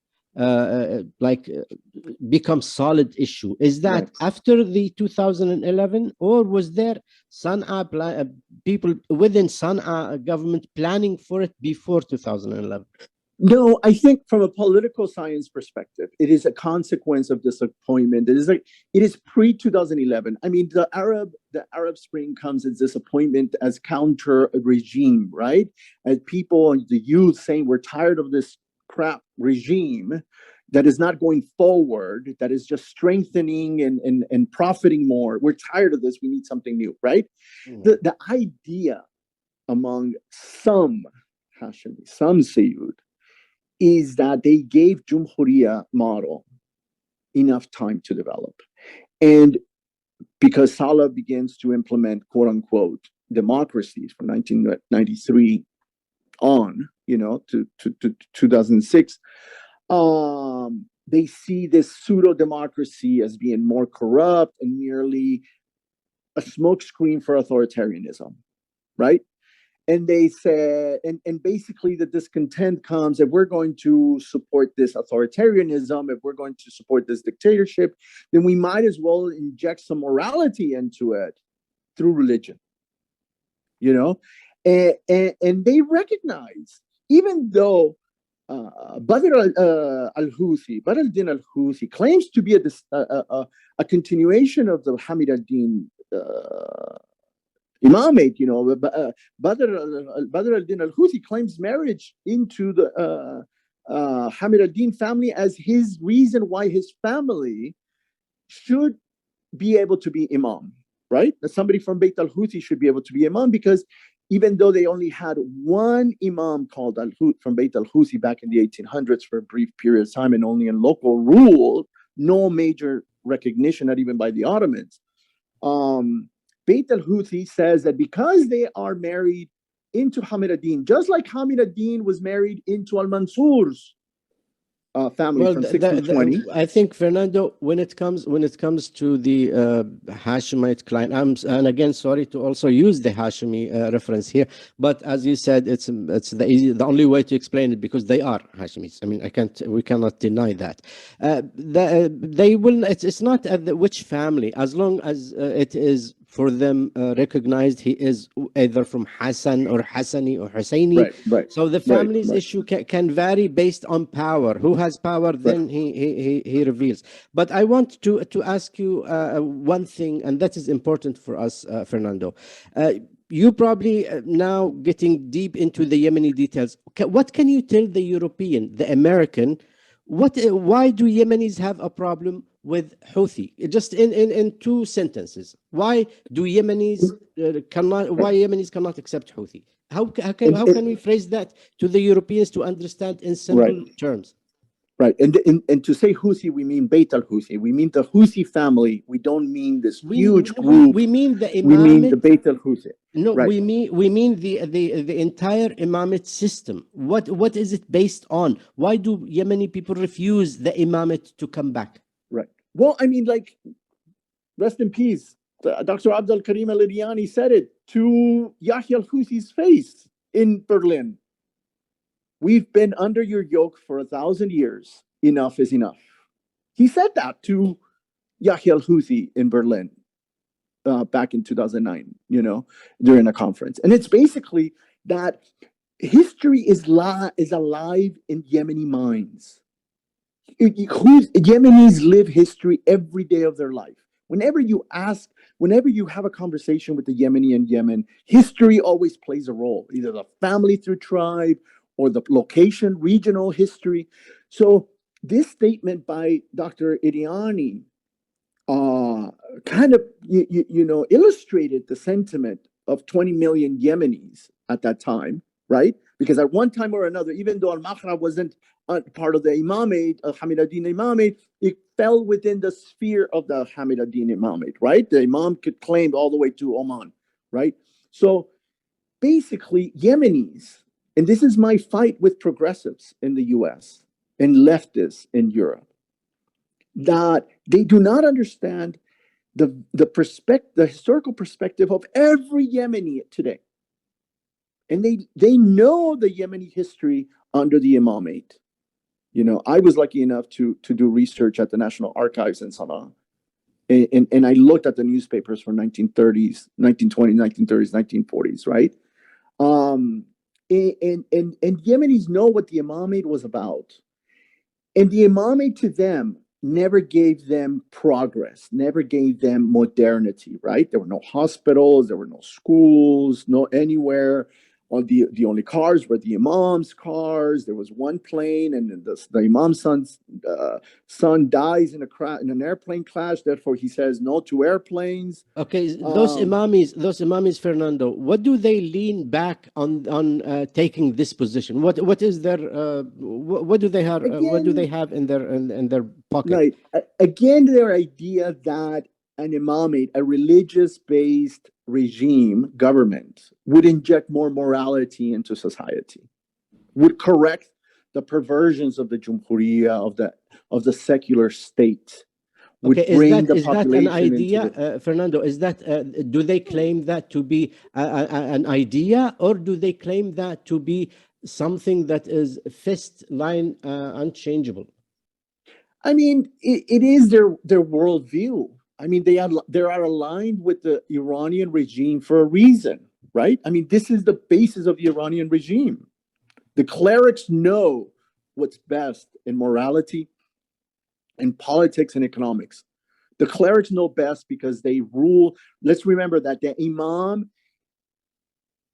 become solid issue? Is that after the 2011, or was there Sana'a people within Sana'a government planning for it before 2011? No, I think from a political science perspective, it is a consequence of disappointment. It is pre-2011. I mean, the Arab Spring comes as disappointment, as counter regime, right? As people, the youth saying, we're tired of this crap regime that is not going forward, that is just strengthening and profiting more. We're tired of this. We need something new, right? The idea among some Hashemi, some Sayyid, is that they gave Jumhuriya model enough time to develop. And because Salah begins to implement, quote unquote, democracies from 1993 on, to 2006, they see this pseudo-democracy as being more corrupt and merely a smokescreen for authoritarianism, right? And they said, and basically the discontent comes, if we're going to support this authoritarianism, if we're going to support this dictatorship, then we might as well inject some morality into it through religion, And they recognize, even though Badr al-Houthi, Badr al-Din al-Houthi claims to be a continuation of the Hamid al-Din imamate, Badr al-Din al-Houthi claims marriage into the Hamid al-Din family as his reason why his family should be able to be imam, right? That somebody from Bayt al-Houthi should be able to be imam, because even though they only had one imam called al-Houthi from Bayt al-Houthi back in the 1800s for a brief period of time and only in local rule, no major recognition, not even by the Ottomans. Bayt al-Houthi says that because they are married into Hamid ad-Din, just like Hamid ad-Din was married into al-Mansur's family from 1620. I think, Fernando, when it comes to the Hashemite client, and again, sorry to also use the Hashemi reference here, but as you said, it's the only way to explain it, because they are Hashemites. I mean, we cannot deny that. They will. It's not which family, as long as it is for them recognized he is either from Hassan or Hassani or Husseini. Right. So the family's issue can vary based on power. Who has power, then he reveals. But I want to ask you one thing, and that is important for us, Fernando. You probably now getting deep into the Yemeni details. What can you tell the European, the American? Why do Yemenis have a problem with Houthi? Just in two sentences. Why do Yemenis cannot accept Houthi? How can we phrase that to the Europeans to understand in simple terms? Right, and to say Houthi, we mean Bayt al-Houthi. We mean the Houthi family. We don't mean this huge group. We mean the imamate. We mean the Bayt al-Houthi. No, we mean the entire imamate system. What is it based on? Why do Yemeni people refuse the imamate to come back? Right. Well, I mean, like, rest in peace. Dr. Abdulkarim Al Eryani said it to Yahya al-Houthi's face in Berlin. We've been under your yoke for 1,000 years. Enough is enough. He said that to Yahya al-Houthi in Berlin back in 2009, during a conference. And it's basically that history is alive in Yemeni minds. Yemenis live history every day of their life. Whenever you ask whenever you have a conversation with the Yemeni in Yemen, history always plays a role, either the family through tribe or the location, regional history. So this statement by Dr. Eryani kind of, illustrated the sentiment of 20 million Yemenis at that time, right? Because at one time or another, even though Al-Mahra wasn't part of the imamate, Hamidaddin imamate, it fell within the sphere of the Hamidaddin imamate, right? The imam could claim all the way to Oman, right? So basically, Yemenis, and this is my fight with progressives in the US and leftists in Europe, that they do not understand the historical perspective of every Yemeni today. And they know the Yemeni history under the imamate. I was lucky enough to do research at the National Archives in Sana'a. And I looked at the newspapers from 1930s, 1920s, 1930s, 1940s, right? And Yemenis know what the imamate was about. And the imamate to them never gave them progress, never gave them modernity, right? There were no hospitals, there were no schools, no anywhere. The only cars were the imam's cars. There was one plane, and the imam's son dies in an airplane crash. Therefore, he says no to airplanes. Okay, those imamis, Fernando, what do they lean back on taking this position? What is their what do they have? What do they have in their pocket? Right. Again, their idea that an imamate, a religious-based regime, government, would inject more morality into society, would correct the perversions of the Jumhuriyya, of the secular state. Okay, is that an idea, Fernando? Is that do they claim that to be an idea, or do they claim that to be something that is fixed line, unchangeable? I mean, it is their worldview. I mean, they are aligned with the Iranian regime for a reason, right? I mean, this is the basis of the Iranian regime. The clerics know what's best in morality, in politics, and economics. The clerics know best because they rule. Let's remember that the imam,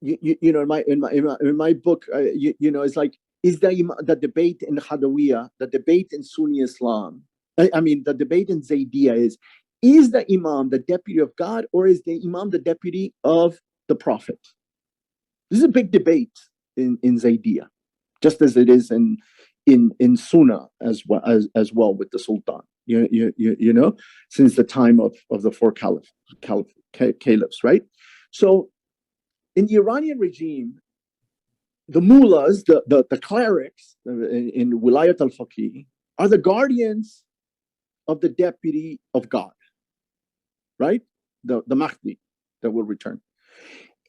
in my book, it's like, is the debate in Hadawiyah, the debate in Sunni Islam, the debate in Zaidiyah is the imam the deputy of God, or is the imam the deputy of the prophet? This is a big debate in Zaidiyah, just as it is in Sunnah as well with the Sultan. Since the time of the four caliphs, right? So in the Iranian regime, the mullahs, the clerics in Wilayat al-Faqih are the guardians of the deputy of God, right? The Mahdi that will return.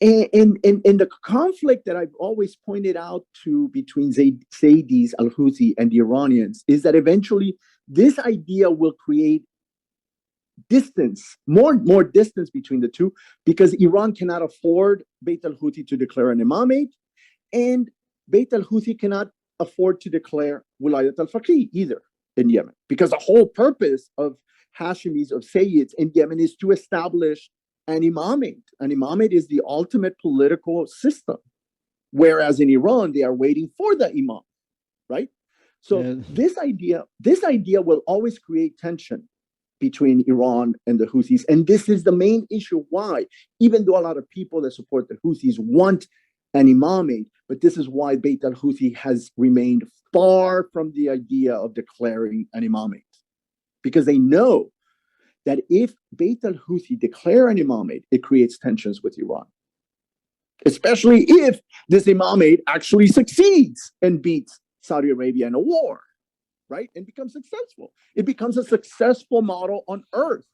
And the conflict that I've always pointed out between Zaidis, Al-Houthi, and the Iranians is that eventually this idea will create distance, more distance between the two, because Iran cannot afford Bayt al-Houthi to declare an imamate, and Bayt al-Houthi cannot afford to declare Wilayat al-Faqih either in Yemen, because the whole purpose of Hashimis, of Sayyids in Yemen, is to establish an imamate. An imamate is the ultimate political system, whereas in Iran, they are waiting for the imam, right? So this idea will always create tension between Iran and the Houthis. And this is the main issue why, even though a lot of people that support the Houthis want an imamate, but this is why Bayt al-Houthi has remained far from the idea of declaring an imamate. Because they know that if Bayt al-Houthi declare an imamate, it creates tensions with Iran. Especially if this imamate actually succeeds and beats Saudi Arabia in a war, right? And becomes successful. It becomes a successful model on earth.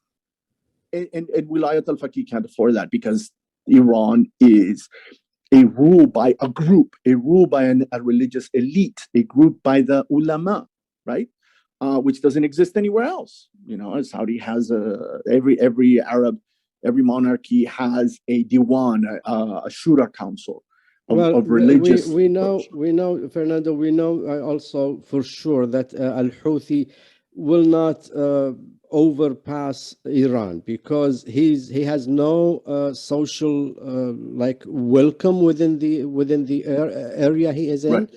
And Wilayat al-Faqih can't afford that, because Iran is a rule by a group, a rule by a religious elite, a group by the ulama, right? Which doesn't exist anywhere else. Saudi has every Arab, every monarchy has a diwan, a shura council of religious. We know, Fernando. We know also for sure that Al-Houthi will not overpass Iran because he has no social like welcome within the area he is in. Right.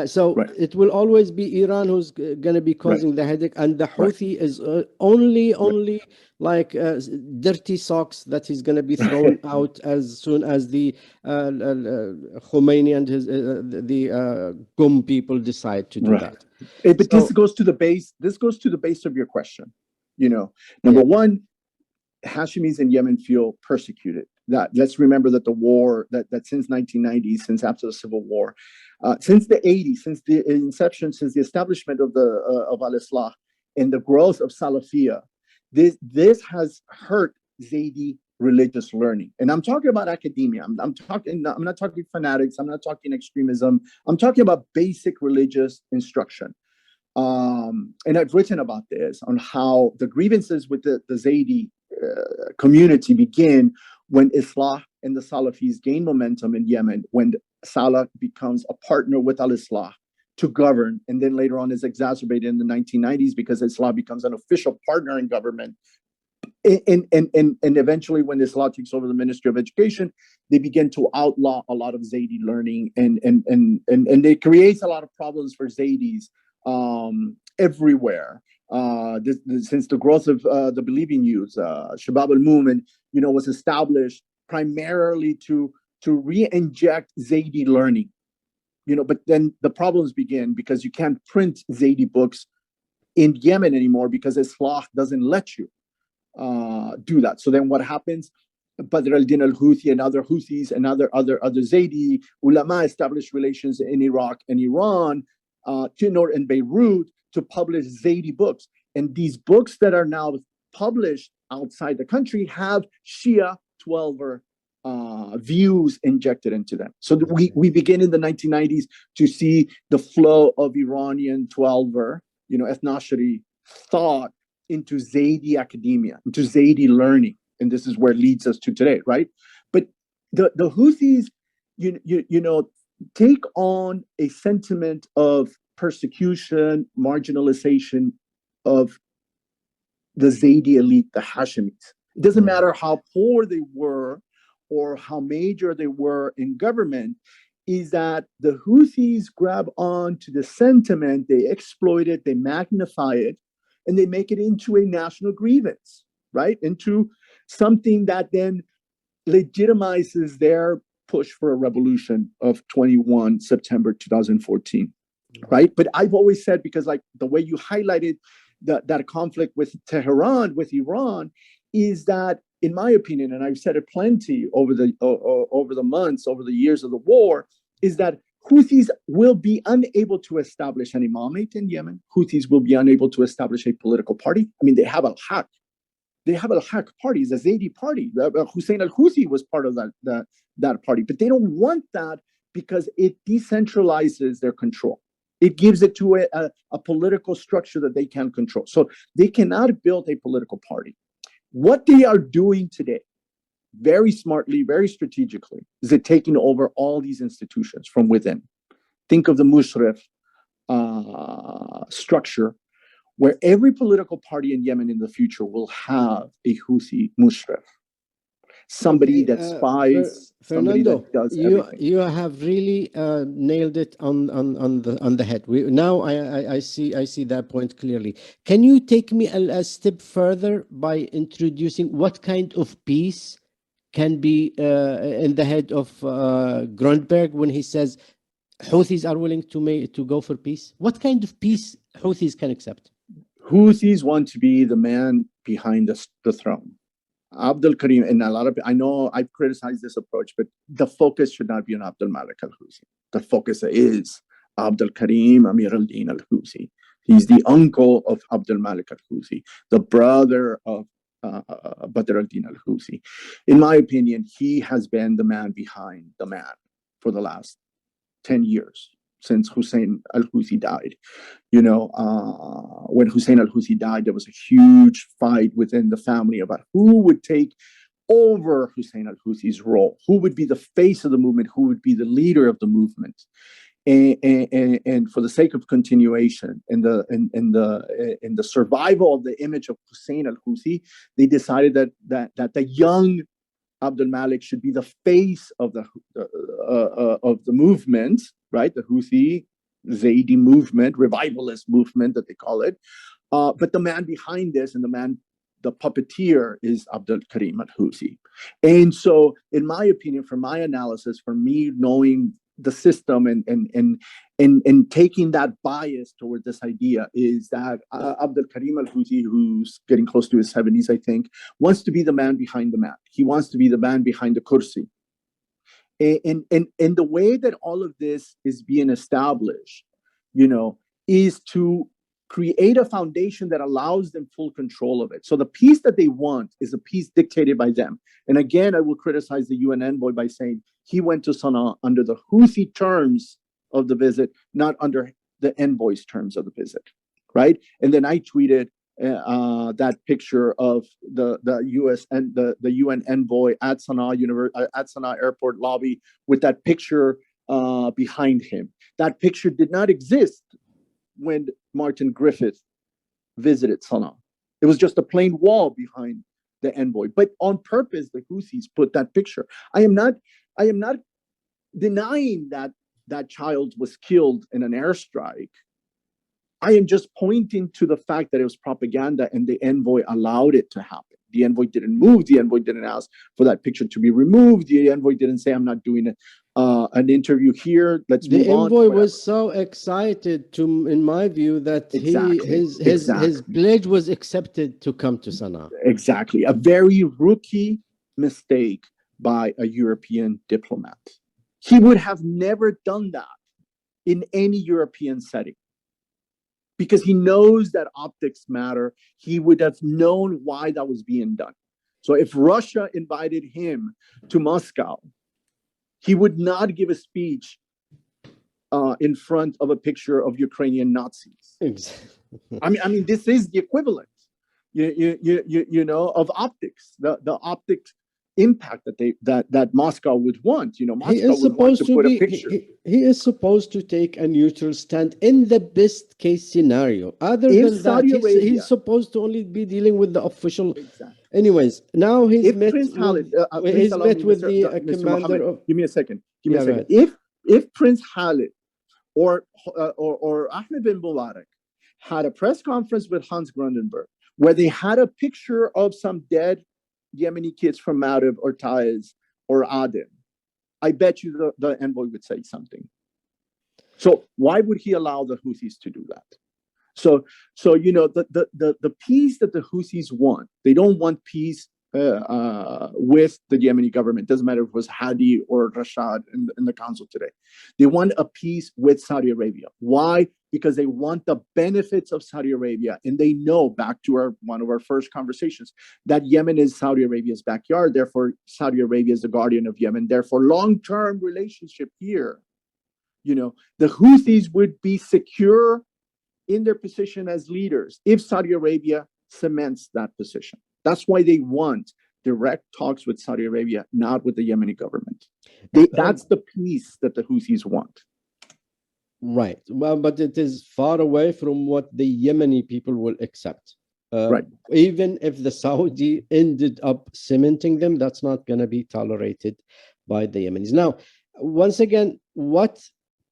So Right. it will always be Iran who's going to be causing the headache, and the Houthi is only like dirty socks that he's going to be thrown out as soon as the Khomeini and his the Qum people decide to do that. But this goes to the base. This goes to the base of your question. You know, number one, Hashimis in Yemen feel persecuted. That let's remember that the war that since 1990, since after the civil war, since the 80s, since the inception, since the establishment of al-Islah and the growth of Salafiyya, this has hurt Zaidi religious learning. And I'm talking about academia. I'm not talking fanatics. I'm not talking extremism. I'm talking about basic religious instruction. And I've written about this on how the grievances with the Zaidi community begin when Islah and the Salafis gain momentum in Yemen, when Salah becomes a partner with al-Islah to govern, and then later on is exacerbated in the 1990s because Islah becomes an official partner in government. And eventually, when Islah takes over the Ministry of Education, they begin to outlaw a lot of Zaidi learning, and it creates a lot of problems for Zaidis everywhere. Since the growth of the Believing Youth, Shabab al-Movement, was established primarily to re-inject Zaidi learning. But then the problems begin because you can't print Zaidi books in Yemen anymore because Islah doesn't let you do that. So then what happens? Badr al-Din al-Houthi and other Houthis and other Zaidi ulama established relations in Iraq and Iran, and Beirut, to publish Zaidi books. And these books that are now published outside the country have Shia 12er views injected into them. So we begin in the 1990s to see the flow of Iranian 12er, ethnoshari thought into Zaidi academia, into Zaidi learning. And this is where it leads us to today, right? But the Houthis, take on a sentiment of persecution, marginalization of the Zaidi elite, the Hashimis. It doesn't matter how poor they were or how major they were in government, is that the Houthis grab on to the sentiment, they exploit it, they magnify it, and they make it into a national grievance, right? Into something that then legitimizes their push for a revolution of 21 September 2014, right? But I've always said, because like the way you highlighted that conflict with Tehran, with Iran, is that, in my opinion, and I've said it plenty over the months, over the years of the war, is that Houthis will be unable to establish an imamate in Yemen. Houthis will be unable to establish a political party. I mean, they have al-Haq. They have al-Haq party, the Zaidi party. Hussein al-Houthi was part of that party. But they don't want that because it decentralizes their control. It gives it to a political structure that they can control. So they cannot build a political party. What they are doing today, very smartly, very strategically, is they're taking over all these institutions from within. Think of the Mushrif structure, where every political party in Yemen in the future will have a Houthi Mushrif. Somebody that spies, somebody Fernando, that does everything. You have really nailed it on the head. Now I see that point clearly. Can you take me a step further by introducing what kind of peace can be in the head of Grundberg when he says Houthis are willing to go for peace? What kind of peace Houthis can accept? Houthis want to be the man behind the throne. Abdulkarim, and a lot of, I know I've criticized this approach, but the focus should not be on Abdul-Malik Al Houthi. The focus is Abdulkarim Amiraddin Al Houthi. He's the uncle of Abdul-Malik Al Houthi, the brother of Badr al-Din Al Houthi. In my opinion, he has been the man behind the man for the last 10 years. Since Hussein al-Houthi died. When Hussein al-Houthi died, there was a huge fight within the family about who would take over Hussein al-Houthi's role, who would be the face of the movement, who would be the leader of the movement. And for the sake of continuation in the survival of the image of Hussein al-Houthi, they decided that the young Abdul-Malik should be the face of the movement, right? The Houthi Zaidi movement, revivalist movement that they call it. But the man behind this and the puppeteer is Abdulkarim Al Houthi. And so, in my opinion, from my analysis, from me knowing the system and taking that bias toward this idea, is that Abdulkarim Al Houthi, who's getting close to his 70s, I think, wants to be the man behind the man. He wants to be the man behind the kursi. And the way that all of this is being established, is to create a foundation that allows them full control of it. So the peace that they want is a peace dictated by them. And again, I will criticize the UN envoy by saying he went to Sana'a under the Houthi terms of the visit, not under the envoy's terms of the visit, right? And then I tweeted that picture of the US and the UN envoy at Sana'a airport lobby with that picture behind him. That picture did not exist when Martin Griffith visited Sana'a. It was just a plain wall behind the envoy. But on purpose, the Houthis put that picture. I am not denying that child was killed in an airstrike. I am just pointing to the fact that it was propaganda and the envoy allowed it to happen. The envoy didn't move. The envoy didn't ask for that picture to be removed. The envoy didn't say, I'm not doing an interview here. Let's move on. The envoy was so excited in my view, that his pledge was accepted to come to Sana'a. Exactly. A very rookie mistake by a European diplomat. He would have never done that in any European setting, because he knows that optics matter. He would have known why that was being done. So if Russia invited him to Moscow, he would not give a speech in front of a picture of Ukrainian Nazis. Exactly. I mean, this is the equivalent, of optics. The optics impact that Moscow would want. Moscow would want to put a picture. He is supposed to take a neutral stand in the best case scenario. Other than that, he's supposed to only be dealing with the official. Exactly. Anyways, now he's met with the commander of. Give me a second. Right. If Prince Khalid or Ahmed bin Mubarak had a press conference with Hans Grundenberg where they had a picture of some dead Yemeni kids from Marib or Taiz or Aden, I bet you the envoy would say something. So why would he allow the Houthis to do that? So the peace that the Houthis want, they don't want peace with the Yemeni government. Doesn't matter if it was Hadi or Rashad in the council today. They want a peace with Saudi Arabia. Why? Because they want the benefits of Saudi Arabia, and they know, back to one of our first conversations, that Yemen is Saudi Arabia's backyard. Therefore, Saudi Arabia is the guardian of Yemen. Therefore, long-term relationship here. The Houthis would be secure in their position as leaders if Saudi Arabia cements that position. That's why they want direct talks with Saudi Arabia, not with the Yemeni government. That's the peace that the Houthis want. Right. Well, but it is far away from what the Yemeni people will accept. Right. Even if the Saudi ended up cementing them, that's not going to be tolerated by the Yemenis. Now, once again, what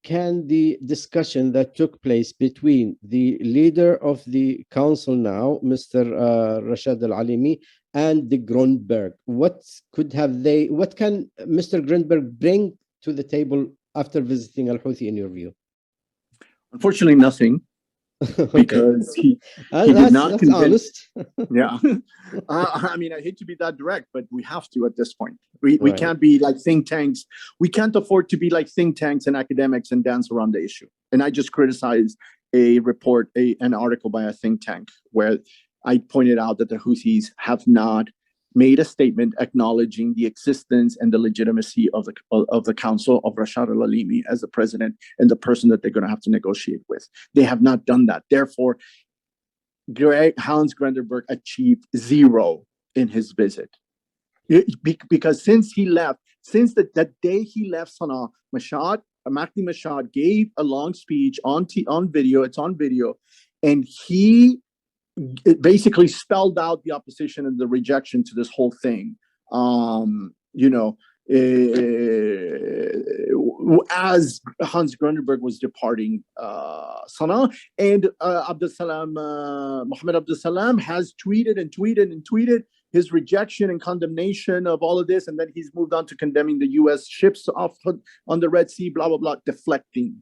can the discussion that took place between the leader of the council now, Mr. Rashad Al-Alimi, and the Grundberg, what can Mr. Grundberg bring to the table after visiting Al-Houthi, in your view? Unfortunately, nothing. Because he did not convince. Yeah. I mean, I hate to be that direct, but we have to at this point. We can't be like think tanks. We can't afford to be like think tanks and academics and dance around the issue. And I just criticized a report, an article by a think tank where I pointed out that the Houthis have not made a statement acknowledging the existence and the legitimacy of the council of Rashad Al-Alimi as the president and the person that they're going to have to negotiate with. They have not done that. Therefore, Hans Grundberg achieved zero in his visit. Because since he left, since the day he left Sana'a, Mashhad Mahdi Mashhad gave a long speech on video. It's on video, and he basically spelled out the opposition and the rejection to this whole thing. You know, as Hans Grunderberg was departing Sana'a, and Mohammed Abdul Salam has tweeted his rejection and condemnation of all of this, and then he's moved on to condemning the U.S. ships off on the Red Sea, blah, blah, blah, deflecting.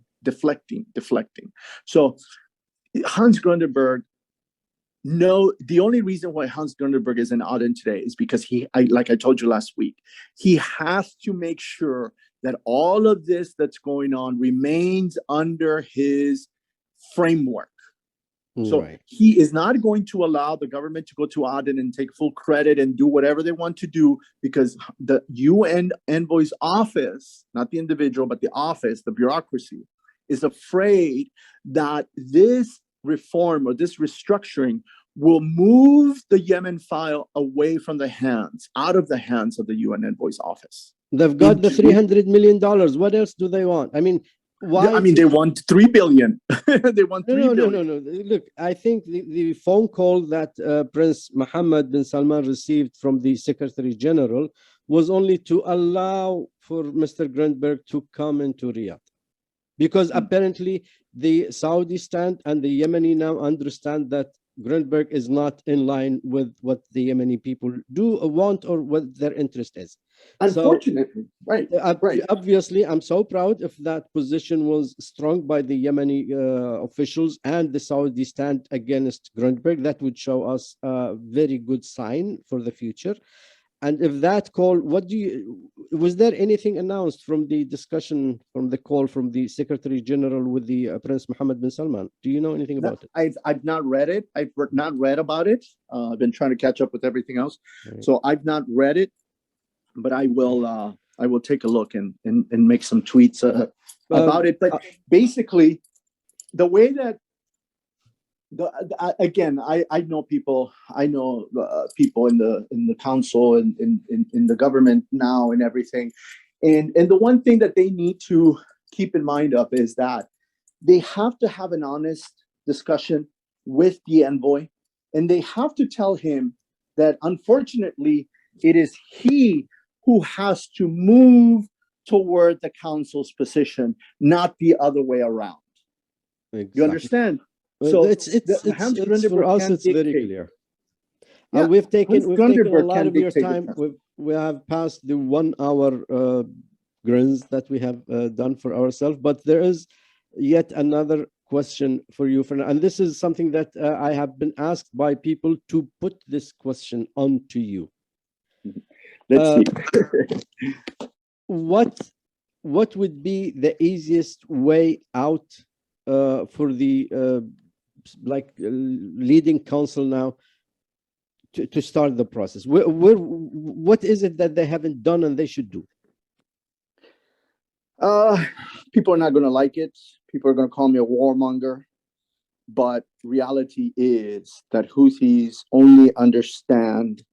So Hans Grunderberg, the only reason why Hans Grunderberg is in Aden today is because like I told you last week, he has to make sure that all of this that's going on remains under his framework. So he is not going to allow the government to go to Aden and take full credit and do whatever they want to do, because the UN envoy's office, not the individual, but the office, the bureaucracy, is afraid that this reform or this restructuring will move the Yemen file away from out of the hands of the UN envoy's office. They've got the $300 million. What else do they want? I mean, why? I mean, they want $3 billion. They want $3 billion. No. Look, I think the phone call that Prince Mohammed bin Salman received from the Secretary General was only to allow for Mr. Grundberg to come into Riyadh. Because apparently the Saudi stand and the Yemeni now understand that Grundberg is not in line with what the Yemeni people do or want or what their interest is. Unfortunately, right. Obviously, I'm so proud if that position was strong by the Yemeni officials and the Saudi stand against Grundberg. That would show us a very good sign for the future. And if that call, was there anything announced from the discussion, from the call from the Secretary General with the Prince Mohammed bin Salman? Do you know anything about it? I've not read it. I've not read about it. I've been trying to catch up with everything else. Right. So I've not read it, but I will take a look and make some tweets about it. But basically, the way that, I know people. I know people in the council and in the government now and everything, and the one thing that they need to keep in mind of is that they have to have an honest discussion with the envoy, and they have to tell him that unfortunately it is he who has to move toward the council's position, not the other way around. Exactly. You understand? So it's for us, it's very clear. Yeah. We've taken a lot of your time. We have passed the 1 hour grins that we have done for ourselves, but there is yet another question for you, Fernando. And this is something that I have been asked by people to put this question onto you. Let's see. What would be the easiest way out for the leading council now to start the process? What is it that they haven't done and they should do? People are not going to like it. People are going to call me a warmonger. But reality is that Houthis only understand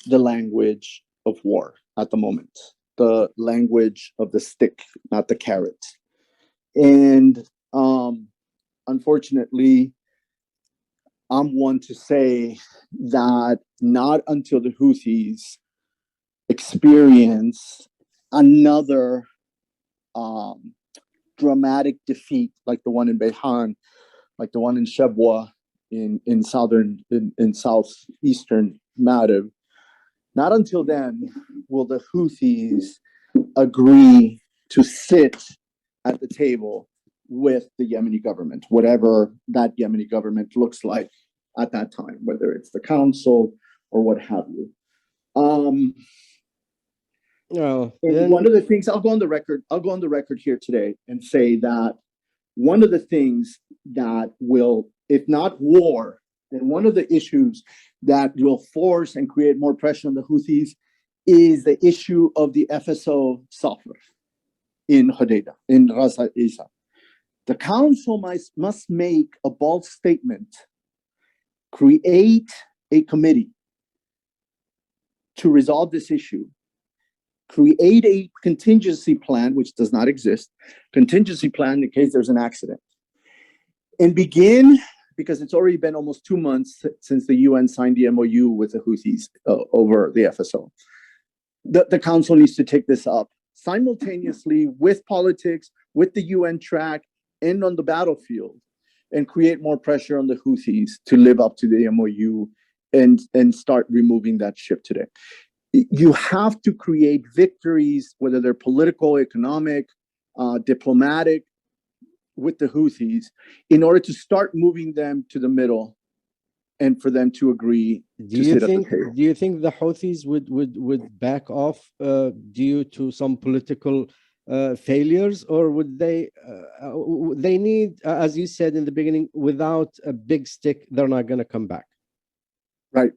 the language of war at the moment, the language of the stick, not the carrot. And unfortunately, I'm one to say that not until the Houthis experience another dramatic defeat like the one in Bayhan, like the one in Shabwa in southeastern Ma'rib, not until then will the Houthis agree to sit at the table with the Yemeni government, whatever that Yemeni government looks like at that time, whether it's the council or what have you. One of the things, I'll go on the record here today and say that one of the things that will, if not war, then one of the issues that will force and create more pressure on the Houthis is the issue of the FSO sulfur in Hodeidah, in Ras Isa. The council must make a bold statement, create a committee to resolve this issue, create a contingency plan, which does not exist, contingency plan in case there's an accident, and begin, because it's already been almost 2 months since the UN signed the MOU with the Houthis over the FSO. The council needs to take this up simultaneously with politics, with the UN track, and on the battlefield, and create more pressure on the Houthis to live up to the MOU and start removing that ship today. You have to create victories, whether they're political, economic, diplomatic, with the Houthis, in order to start moving them to the middle and for them to agree to sit at the table. Do you think the Houthis would back off due to some political failures, or would they need, as you said in the beginning, without a big stick, they're not going to come back? Right.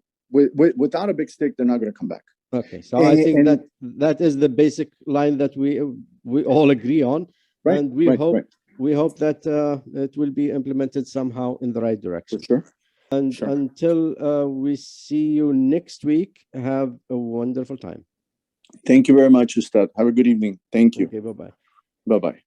Without a big stick, they're not going to come back. Okay, so I think that is the basic line that we all agree on, right, and we hope that it will be implemented somehow in the right direction. For sure. And until we see you next week, have a wonderful time. Thank you very much, Ustad. Have a good evening. Thank you. Okay, bye-bye. Bye-bye.